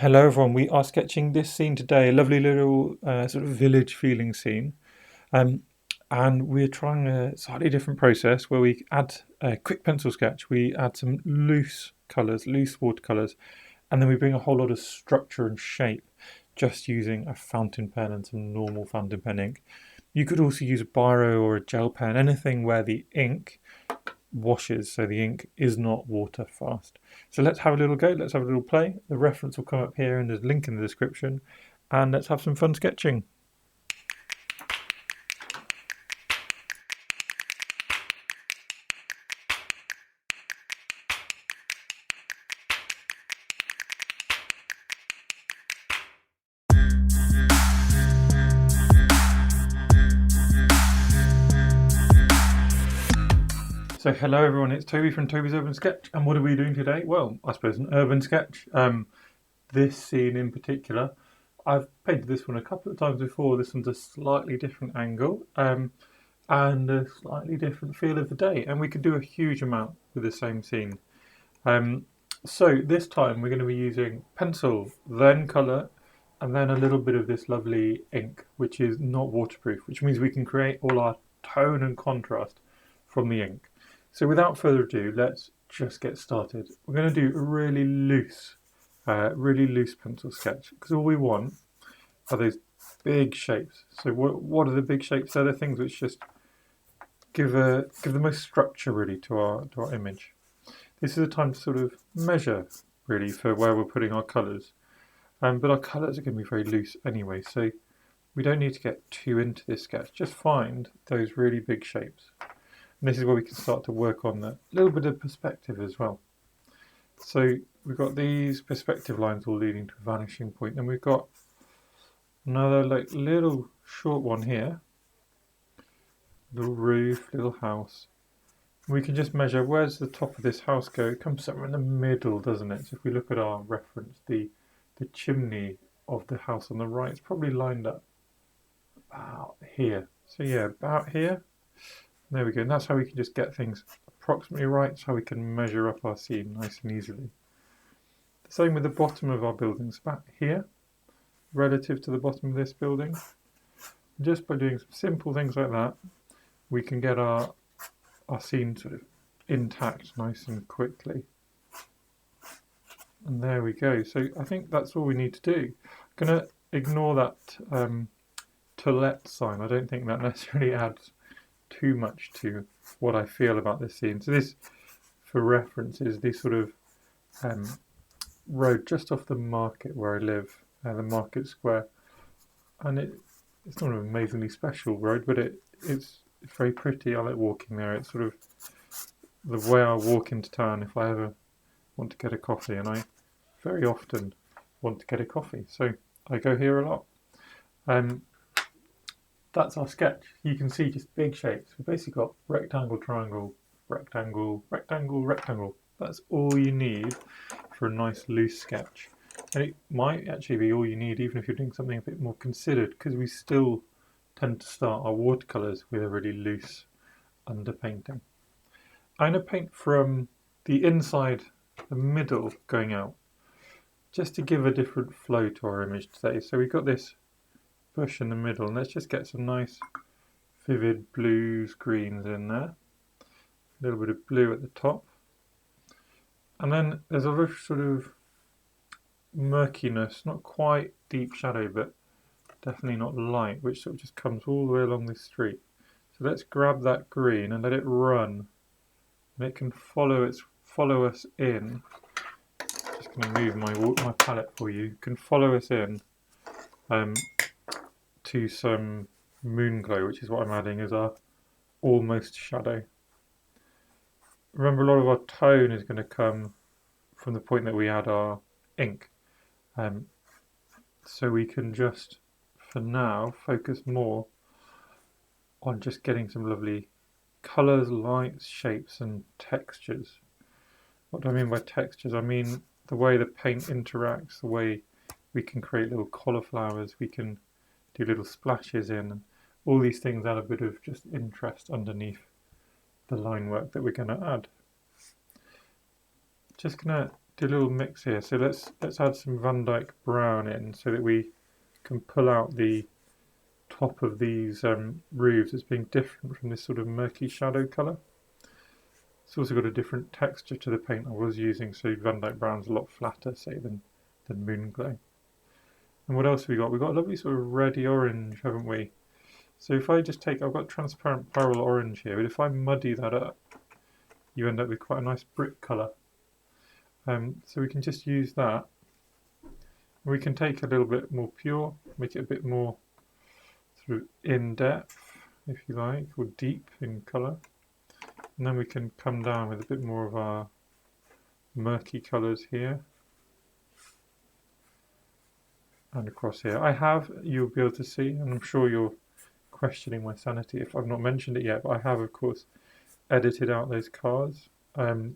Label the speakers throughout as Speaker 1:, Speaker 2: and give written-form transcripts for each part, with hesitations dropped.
Speaker 1: Hello everyone, we are sketching this scene today, a lovely little sort of village feeling scene. Um, and we're trying a slightly different process where we add a quick pencil sketch, we add some loose colours, loose watercolours, and then we bring a whole lot of structure and shape just using a fountain pen and some normal fountain pen ink. You could also use a biro or a gel pen, anything where the ink washes so the ink is not water fast. So let's have a little go, let's have a little play. The reference will come up here and there's a link in the description, and let's have some fun sketching. So hello everyone, it's Toby from Toby's Urban Sketch, and what are we doing today? Well, I suppose an urban sketch. This scene in particular, I've painted this one a couple of times before. This one's a slightly different angle and a slightly different feel of the day, and we could do a huge amount with the same scene. So this time we're going to be using pencil, then colour, and then a little bit of this lovely ink, which is not waterproof, which means we can create all our tone and contrast from the ink. So without further ado, let's just get started. We're going to do a really loose pencil sketch, because all we want are those big shapes. So what are the big shapes? They're the things which just give the most structure really to our image. This is a time to sort of measure really for where we're putting our colours. But our colours are going to be very loose anyway, so we don't need to get too into this sketch. Just find those really big shapes. And this is where we can start to work on a little bit of perspective as well. So we've got these perspective lines all leading to a vanishing point. Then we've got another little short one here. Little roof, little house. We can just measure, where's the top of this house go? It comes somewhere in the middle, doesn't it? So if we look at our reference, the chimney of the house on the right is probably lined up about here. So yeah, about here. There we go, and that's how we can just get things approximately right. It's how we can measure up our scene nice and easily. The same with the bottom of our buildings, about here, relative to the bottom of this building. Just by doing some simple things like that, we can get our scene sort of intact nice and quickly. And there we go. So I think that's all we need to do. I'm going to ignore that to let sign. I don't think that necessarily adds too much to what I feel about this scene. So this, for reference, is the sort of road just off the market where I live, the market square. And it's not an amazingly special road, but it's very pretty. I like walking there. It's sort of the way I walk into town if I ever want to get a coffee, and I very often want to get a coffee, so I go here a lot. That's our sketch. You can see just big shapes. We've basically got rectangle, triangle, rectangle, rectangle, rectangle. That's all you need for a nice loose sketch. And it might actually be all you need even if you're doing something a bit more considered, because we still tend to start our watercolours with a really loose underpainting. I'm going to paint from the inside, the middle going out, just to give a different flow to our image today. So we've got this bush in the middle, and let's just get some nice vivid blues, greens in there. A little bit of blue at the top. And then there's a sort of murkiness, not quite deep shadow, but definitely not light, which sort of just comes all the way along this street. So let's grab that green and let it run, and it can follow us in. Just going to move my palette for you. It can follow us in to some moon glow, which is what I'm adding as our almost shadow. Remember, a lot of our tone is going to come from the point that we add our ink. So we can just, for now, focus more on just getting some lovely colours, lights, shapes and textures. What do I mean by textures? I mean the way the paint interacts, the way we can create little cauliflowers, we can do little splashes in, and all these things add a bit of just interest underneath the line work that we're going to add. Just going to do a little mix here. So let's add some Van Dyke brown in so that we can pull out the top of these roofs as being different from this sort of murky shadow colour. It's also got a different texture to the paint I was using, so Van Dyke brown's a lot flatter, say, than Moonglow. And what else have we got? We've got a lovely sort of reddy orange, haven't we? So if I just take, I've got transparent pyrrole orange here, but if I muddy that up, you end up with quite a nice brick colour. So we can just use that. We can take a little bit more pure, make it a bit more sort of in-depth, if you like, or deep in colour. And then we can come down with a bit more of our murky colours here. And across here. You'll be able to see, and I'm sure you're questioning my sanity if I've not mentioned it yet, but I have, of course, edited out those cars. You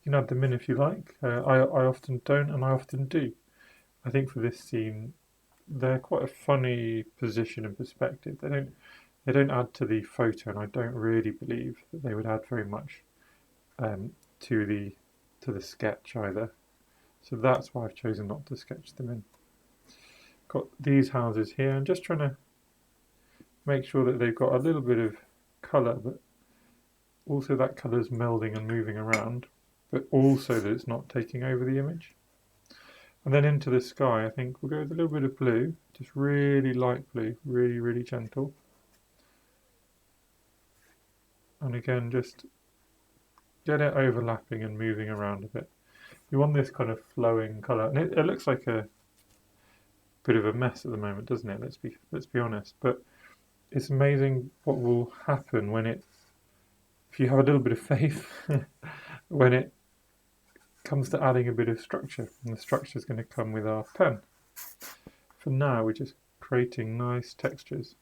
Speaker 1: can add them in if you like. I often don't, and I often do. I think for this scene, they're quite a funny position and perspective. They don't add to the photo, and I don't really believe that they would add very much to the sketch either. So that's why I've chosen not to sketch them in. Got these houses here, and just trying to make sure that they've got a little bit of colour, but also that colour's melding and moving around, but also that it's not taking over the image. And then into the sky, I think we'll go with a little bit of blue, just really light blue, really, really gentle. And again, just get it overlapping and moving around a bit. You want this kind of flowing colour, and it looks like a bit of a mess at the moment, doesn't it? Let's be honest. But it's amazing what will happen if you have a little bit of faith, when it comes to adding a bit of structure, and the structure is going to come with our pen. For now, we're just creating nice textures.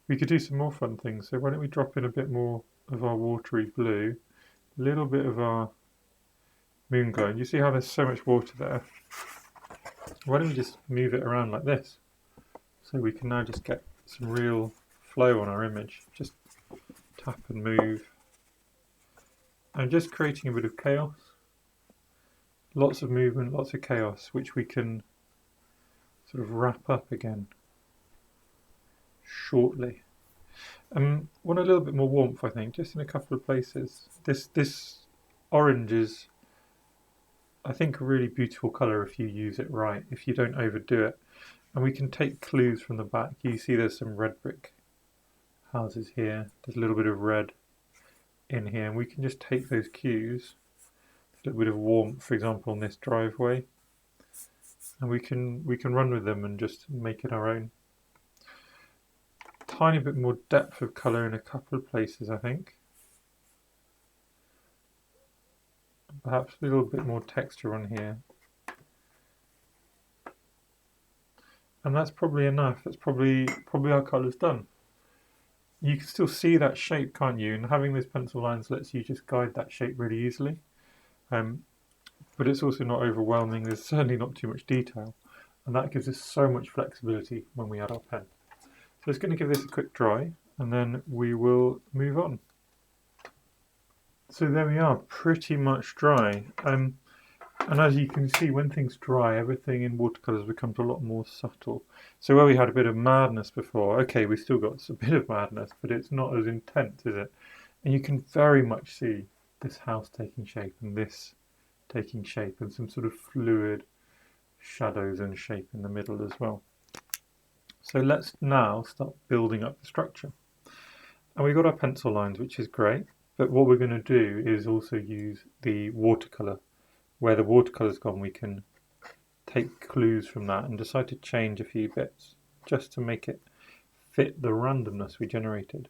Speaker 1: We could do some more fun things. So why don't we drop in a bit more of our watery blue, a little bit of our Moonglow. And you see how there's so much water there? Why don't we just move it around like this? So we can now just get some real flow on our image. Just tap and move. And just creating a bit of chaos. Lots of movement, lots of chaos, which we can sort of wrap up again shortly. Want a little bit more warmth, I think, just in a couple of places. This orange is, I think, a really beautiful colour if you use it right, if you don't overdo it. And we can take clues from the back. You see there's some red brick houses here. There's a little bit of red in here, and we can just take those cues. A little bit of warmth, for example, on this driveway, and we can run with them and just make it our own. Tiny bit more depth of colour in a couple of places, I think. Perhaps a little bit more texture on here. And that's probably enough. That's probably our colours done. You can still see that shape, can't you? And having those pencil lines lets you just guide that shape really easily. But it's also not overwhelming. There's certainly not too much detail, and that gives us so much flexibility when we add our pen. So it's going to give this a quick dry, and then we will move on. So there we are, pretty much dry. And as you can see, when things dry, everything in watercolours becomes a lot more subtle. So where we had a bit of madness before, okay, we've still got a bit of madness, but it's not as intense, is it? And you can very much see this house taking shape and this taking shape, and some sort of fluid shadows and shape in the middle as well. So let's now start building up the structure. And we've got our pencil lines, which is great, but what we're going to do is also use the watercolour. Where the watercolour's gone, we can take clues from that and decide to change a few bits just to make it fit the randomness we generated.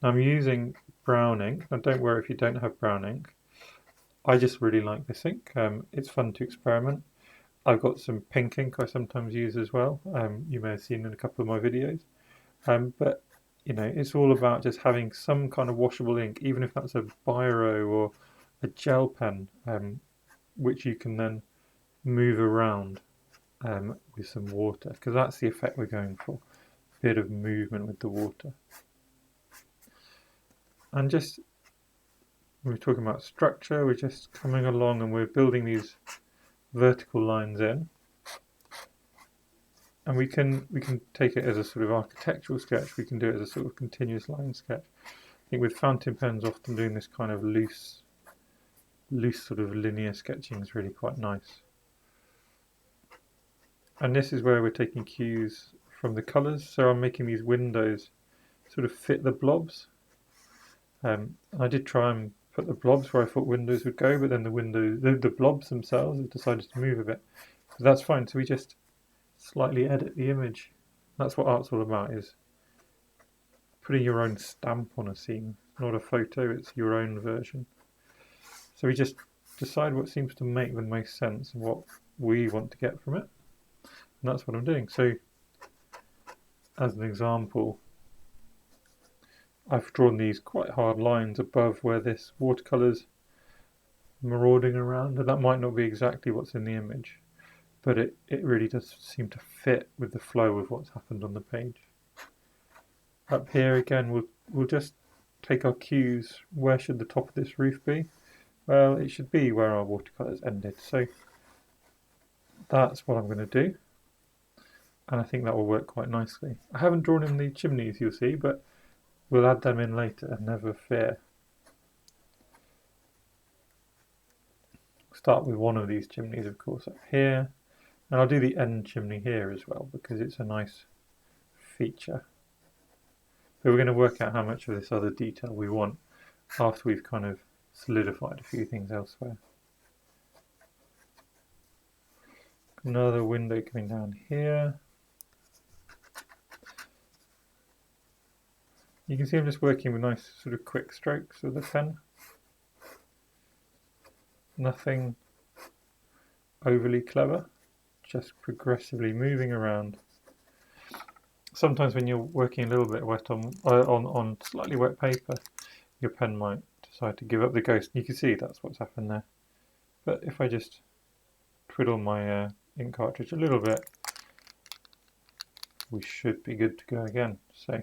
Speaker 1: Now I'm using brown ink. Now don't worry if you don't have brown ink. I just really like this ink. It's fun to experiment. I've got some pink ink I sometimes use as well. You may have seen in a couple of my videos. But you know, it's all about just having some kind of washable ink, even if that's a biro or a gel pen, which you can then move around with some water, because that's the effect we're going for. A bit of movement with the water. And just When we're talking about structure, we're just coming along and we're building these vertical lines in. And we can take it as a sort of architectural sketch, we can do it as a sort of continuous line sketch. I think with fountain pens often doing this kind of loose sort of linear sketching is really quite nice. And this is where we're taking cues from the colours, so I'm making these windows sort of fit the blobs. I did try and put the blobs where I thought windows would go, but then the blobs themselves have decided to move a bit. But that's fine, so we just slightly edit the image. That's what art's all about, is putting your own stamp on a scene. Not a photo, it's your own version. So we just decide what seems to make the most sense and what we want to get from it. And that's what I'm doing. So as an example, I've drawn these quite hard lines above where this watercolour's marauding around, and that might not be exactly what's in the image, but it really does seem to fit with the flow of what's happened on the page. Up here again, we'll just take our cues. Where should the top of this roof be? Well, it should be where our watercolours ended, so that's what I'm going to do, and I think that will work quite nicely. I haven't drawn in the chimneys, you'll see, but we'll add them in later, never fear. Start with one of these chimneys, of course, up here, and I'll do the end chimney here as well because it's a nice feature. But we're going to work out how much of this other detail we want after we've kind of solidified a few things elsewhere. Another window coming down here. You can see I'm just working with nice sort of quick strokes with the pen. Nothing overly clever, just progressively moving around. Sometimes when you're working a little bit wet on slightly wet paper, your pen might decide to give up the ghost. You can see that's what's happened there. But if I just twiddle my ink cartridge a little bit, we should be good to go again. So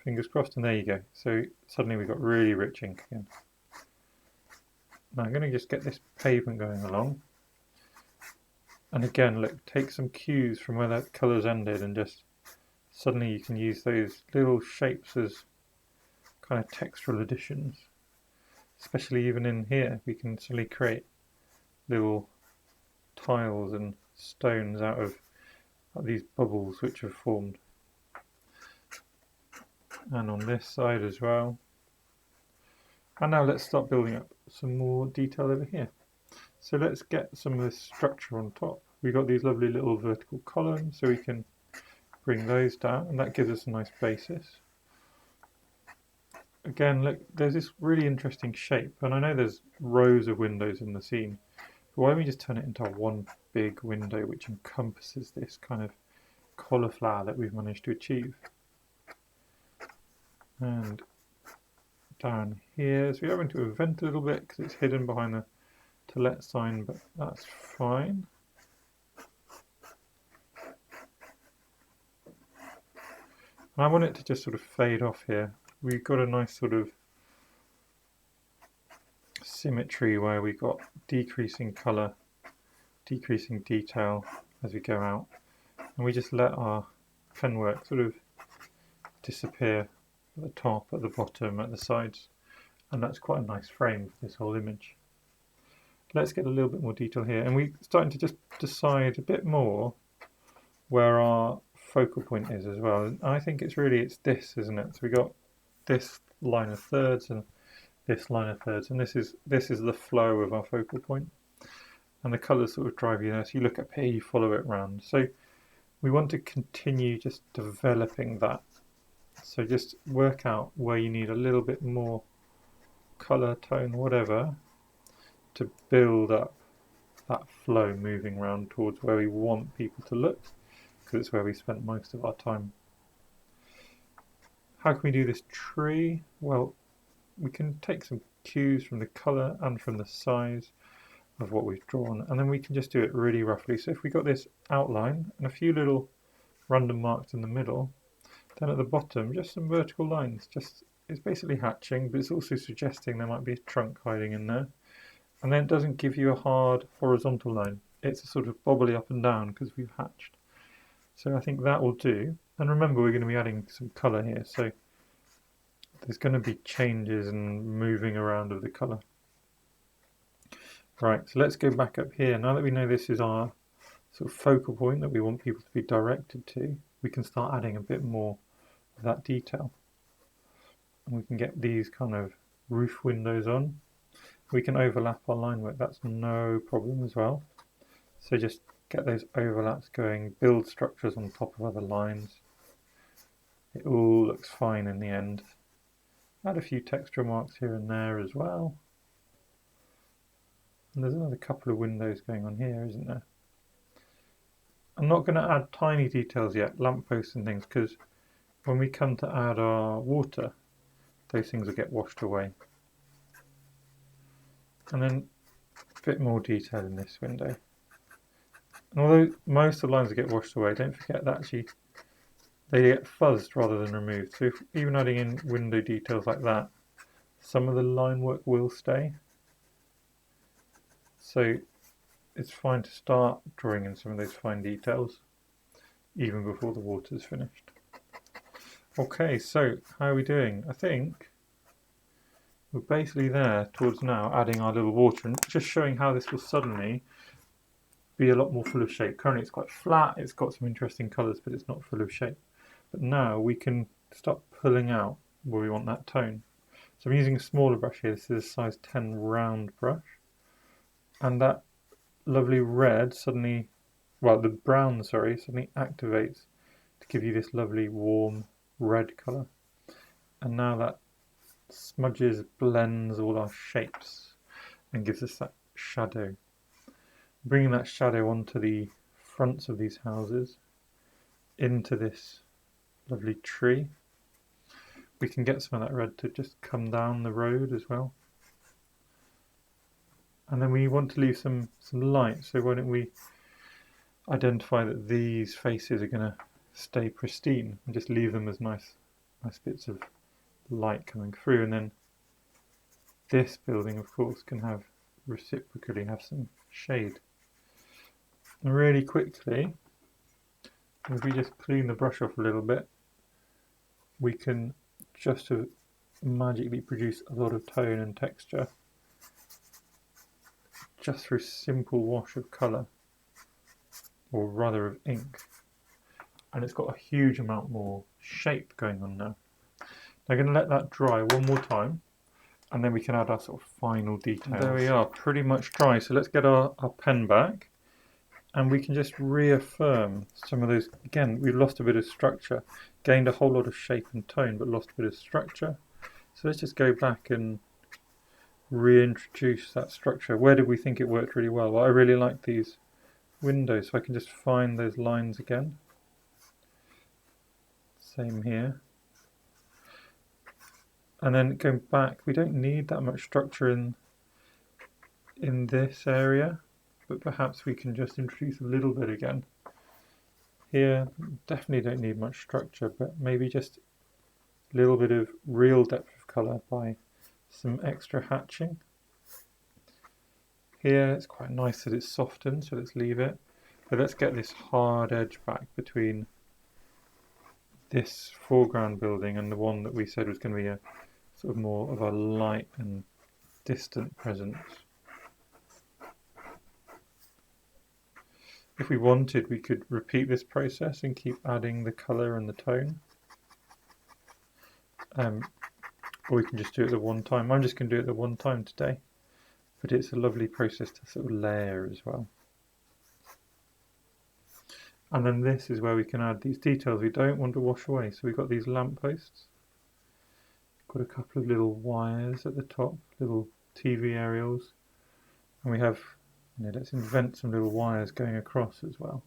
Speaker 1: fingers crossed, and there you go. So suddenly we've got really rich ink again. Now I'm going to just get this pavement going along. And again, look, take some cues from where that colour's ended, and just suddenly you can use those little shapes as kind of textural additions. Especially even in here, we can suddenly create little tiles and stones out of these bubbles which have formed. And on this side as well. And now let's start building up some more detail over here. So let's get some of this structure on top. We've got these lovely little vertical columns, so we can bring those down, and that gives us a nice basis. Again, look, there's this really interesting shape, and I know there's rows of windows in the scene, but why don't we just turn it into one big window which encompasses this kind of cauliflower that we've managed to achieve. And down here, so we're having to vent a little bit because it's hidden behind the to let sign, but that's fine. And I want it to just sort of fade off here. We've got a nice sort of symmetry where we've got decreasing colour, decreasing detail as we go out, and we just let our pen work sort of disappear at the top, at the bottom, at the sides, and that's quite a nice frame for this whole image. Let's get a little bit more detail here, and we're starting to just decide a bit more where our focal point is as well. And I think it's this, isn't it? So we got this line of thirds and this line of thirds, and this is the flow of our focal point, and the colours sort of drive you there. So you look up here, you follow it round. So we want to continue just developing that. So just work out where you need a little bit more colour, tone, whatever, to build up that flow moving around towards where we want people to look, because it's where we spent most of our time. How can we do this tree? Well, we can take some cues from the colour and from the size of what we've drawn, and then we can just do it really roughly. So if we got this outline and a few little random marks in the middle, then at the bottom just some vertical lines, just it's basically hatching, but it's also suggesting there might be a trunk hiding in there. And then it doesn't give you a hard horizontal line. It's a sort of bobbly up and down because we've hatched. So I think that will do. And remember, we're going to be adding some colour here, so there's going to be changes and moving around of the colour. Right, so let's go back up here. Now that we know this is our sort of focal point that we want people to be directed to, we can start adding a bit more of that detail. And we can get these kind of roof windows on. We can overlap our line work, that's no problem as well. So just get those overlaps going, build structures on top of other lines. It all looks fine in the end. Add a few texture marks here and there as well. And there's another couple of windows going on here, isn't there? I'm not going to add tiny details yet, lampposts and things, because when we come to add our water, those things will get washed away. And then a bit more detail in this window. And although most of the lines will get washed away, don't forget that actually they get fuzzed rather than removed. So if, even adding in window details like that, some of the line work will stay. So it's fine to start drawing in some of those fine details even before the water's finished. Okay, so how are we doing? I think we're basically there towards now adding our little water and just showing how this will suddenly be a lot more full of shape. Currently it's quite flat, it's got some interesting colours, but it's not full of shape. But now we can start pulling out where we want that tone. So I'm using a smaller brush here. This is a size 10 round brush. And that lovely red suddenly, well, the brown, sorry, suddenly activates to give you this lovely warm red colour. And now that smudges, blends all our shapes and gives us that shadow. Bringing that shadow onto the fronts of these houses, into this lovely tree. We can get some of that red to just come down the road as well. And then we want to leave some light, so why don't we identify that these faces are going to stay pristine and just leave them as nice bits of light coming through. And then this building, of course, can have reciprocally have some shade. And really quickly, if we just clean the brush off a little bit, we can just magically produce a lot of tone and texture just through simple wash of colour, or rather of ink. And it's got a huge amount more shape going on now. I'm going to let that dry one more time, and then we can add our sort of final details. There we are, pretty much dry. So let's get our pen back, and we can just reaffirm some of those. Again, we've lost a bit of structure, gained a whole lot of shape and tone, but lost a bit of structure. So let's just go back and reintroduce that structure. Where did we think it worked really well? Well, I really like these windows, so I can just find those lines again. Same here. And then going back, we don't need that much structure in this area, but perhaps we can just introduce a little bit again. Here, definitely don't need much structure, but maybe just a little bit of real depth of colour by some extra hatching. Here, it's quite nice that it's softened, so let's leave it. But let's get this hard edge back between this foreground building and the one that we said was going to be a sort of more of a light and distant presence. If we wanted, we could repeat this process and keep adding the colour and the tone. Or we can just do it at one time. I'm just going to do it at one time today. But it's a lovely process to sort of layer as well. And then this is where we can add these details we don't want to wash away. So we've got these lampposts. Got a couple of little wires at the top, little TV aerials. And we have, let's invent some little wires going across as well.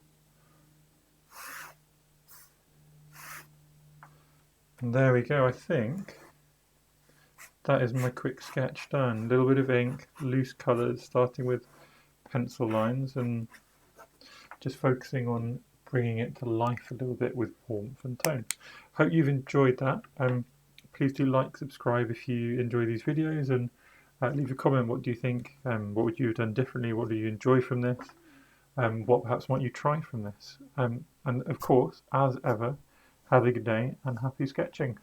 Speaker 1: And there we go, I think that is my quick sketch done. A little bit of ink, loose colours, starting with pencil lines and just focusing on bringing it to life a little bit with warmth and tone. Hope you've enjoyed that. please do like, subscribe if you enjoy these videos, and leave a comment. What do you think? What would you have done differently? What do you enjoy from this? What perhaps might you try from this? And of course, as ever, have a good day and happy sketching.